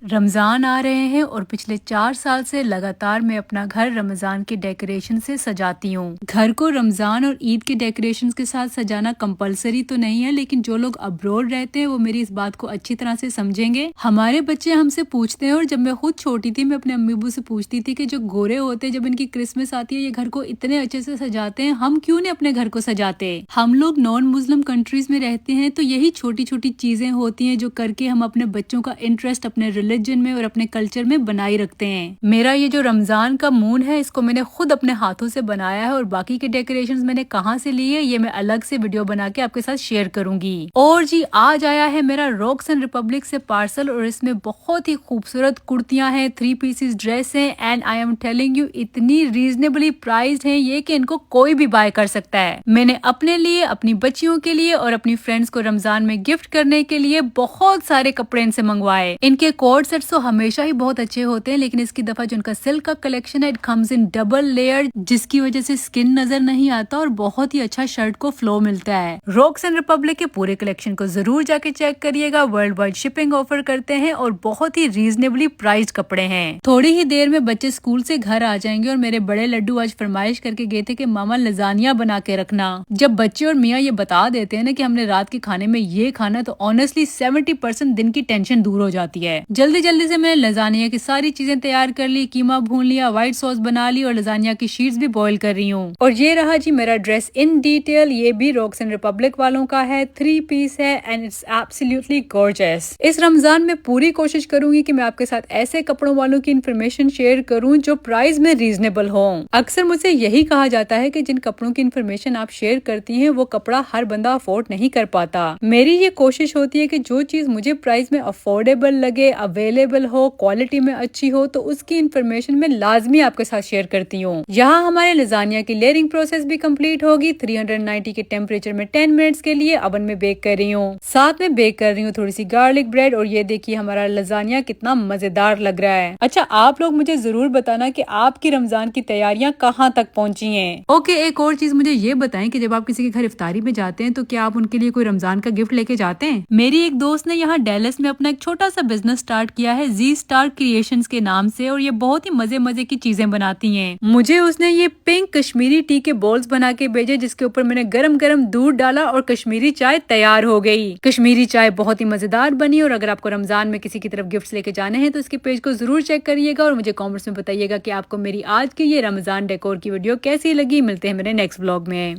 रमज़ान आ रहे हैं और पिछले 4 साल से लगातार मैं अपना घर रमज़ान के डेकोरेशन से सजाती हूँ। घर को रमज़ान और ईद के डेकोरेशंस के साथ सजाना कंपलसरी तो नहीं है, लेकिन जो लोग अब्रॉड रहते हैं वो मेरी इस बात को अच्छी तरह से समझेंगे। हमारे बच्चे हमसे पूछते हैं, और जब मैं खुद छोटी थी मैं अपने अम्मी अब्बू से पूछती थी कि जो गोरे होते हैं जब इनकी क्रिसमस आती है ये घर को इतने अच्छे से सजाते हैं, हम क्यों नहीं अपने घर को सजाते। हम लोग नॉन मुस्लिम कंट्रीज में रहते हैं तो यही छोटी छोटी चीजें होती हैं जो करके हम अपने बच्चों का इंटरेस्ट अपने रिलीजन में और अपने कल्चर में बनाए रखते हैं। मेरा ये जो रमजान का मून है इसको मैंने खुद अपने हाथों से बनाया है, और बाकी के डेकोरेशंस मैंने कहाँ से लिए ये मैं अलग से वीडियो बना के आपके साथ शेयर करूंगी। और जी आज आया है मेरा रॉक्स एंड रिपब्लिक से पार्सल, और इसमें बहुत ही खूबसूरत कुर्तियां हैं, 3 पीसेस ड्रेस है, and I am telling you इतनी रीजनेबली प्राइस्ड है ये कि इनको कोई भी बाय कर सकता है। मैंने अपने लिए, अपनी बच्चियों के लिए और अपनी फ्रेंड्स को रमजान में गिफ्ट करने के लिए बहुत सारे कपड़े इनसे मंगवाए। इनके कोड सेट्स तो हमेशा ही बहुत अच्छे होते हैं, लेकिन इसकी दफा जो उनका सिल्क का कलेक्शन है it comes in double layer, जिसकी वजह से स्किन नजर नहीं आता और बहुत ही अच्छा शर्ट को फ्लो मिलता है। रॉक्स एंड रिपब्लिक के पूरे कलेक्शन को जरूर जाके चेक करिएगा। वर्ल्ड वाइड शिपिंग ऑफर करते हैं और बहुत ही रीजनेबली प्राइस्ड कपड़े हैं। थोड़ी ही देर में बच्चे स्कूल से घर आ जाएंगे और मेरे बड़े लड्डू आज फरमाइश करके गए थे कि मामा लजानिया बना के रखना। जब बच्चे और मियाँ ये बता देते हैं ना कि हमने रात के खाने में ये खाना, तो ऑनेस्टली 70% दिन की टेंशन दूर हो जाती है। जल्दी जल्दी से मैंने लजानिया की सारी चीजें तैयार कर ली, कीमा भून लिया, व्हाइट सॉस बना ली और लजानिया की शीट्स भी बॉईल कर रही हूँ। और ये रहा जी मेरा ड्रेस इन डिटेल, ये भी रॉक्स एंड रिपब्लिक वालों का है, 3 पीस है एंड इट्स एब्सोल्युटली गॉर्जियस। इस रमजान में पूरी कोशिश करूंगी कि मैं आपके साथ ऐसे कपड़ों वालों की इन्फॉर्मेशन शेयर करूं जो प्राइस में रीजनेबल हो। अक्सर मुझसे यही कहा जाता है कि जिन कपड़ों की इन्फॉर्मेशन आप शेयर करती हैं वो कपड़ा हर बंदा अफोर्ड नहीं कर पाता। मेरी ये कोशिश होती है कि जो चीज मुझे प्राइस में अफोर्डेबल लगे, अवेलेबल हो, क्वालिटी में अच्छी हो, तो उसकी इन्फॉर्मेशन मैं लाजमी आपके साथ शेयर करती हूँ। यहाँ हमारे लजानिया की लेयरिंग प्रोसेस भी कंप्लीट होगी। 390 के टेम्परेचर में 10 मिनट्स के लिए ओवन में बेक कर रही हूँ। साथ में बेक कर रही हूँ थोड़ी सी गार्लिक ब्रेड, और ये देखिए हमारा लजानिया कितना मजेदार लग रहा है। अच्छा, आप लोग मुझे जरूर बताना कि आपकी रमजान की तैयारियां कहाँ तक पहुँची हैं। ओके, एक और चीज मुझे ये बताएं कि जब आप किसी के घर इफ्तारी में जाते हैं तो क्या आप उनके लिए कोई रमजान का गिफ्ट लेके जाते हैं। मेरी एक दोस्त ने यहाँ डेलस में अपना एक छोटा सा बिजनेस स्टार्ट किया है जी स्टार क्रिएशंस के नाम से, और ये बहुत ही मजे मजे की चीजें बनाती हैं। मुझे उसने ये पिंक कश्मीरी टी के बॉल्स बना के भेजे, जिसके ऊपर मैंने गरम गरम दूध डाला और कश्मीरी चाय तैयार हो गई। कश्मीरी चाय बहुत ही मजेदार बनी। और अगर आपको रमजान में किसी की तरफ गिफ्ट लेके जाने हैं तो इसके पेज को जरूर चेक करिएगा और मुझे कॉमेंट्स में बताइएगा कि आपको मेरी आज की ये रमजान डेकोर की वीडियो कैसी लगी। मिलते हैं मेरे नेक्स्ट व्लॉग में।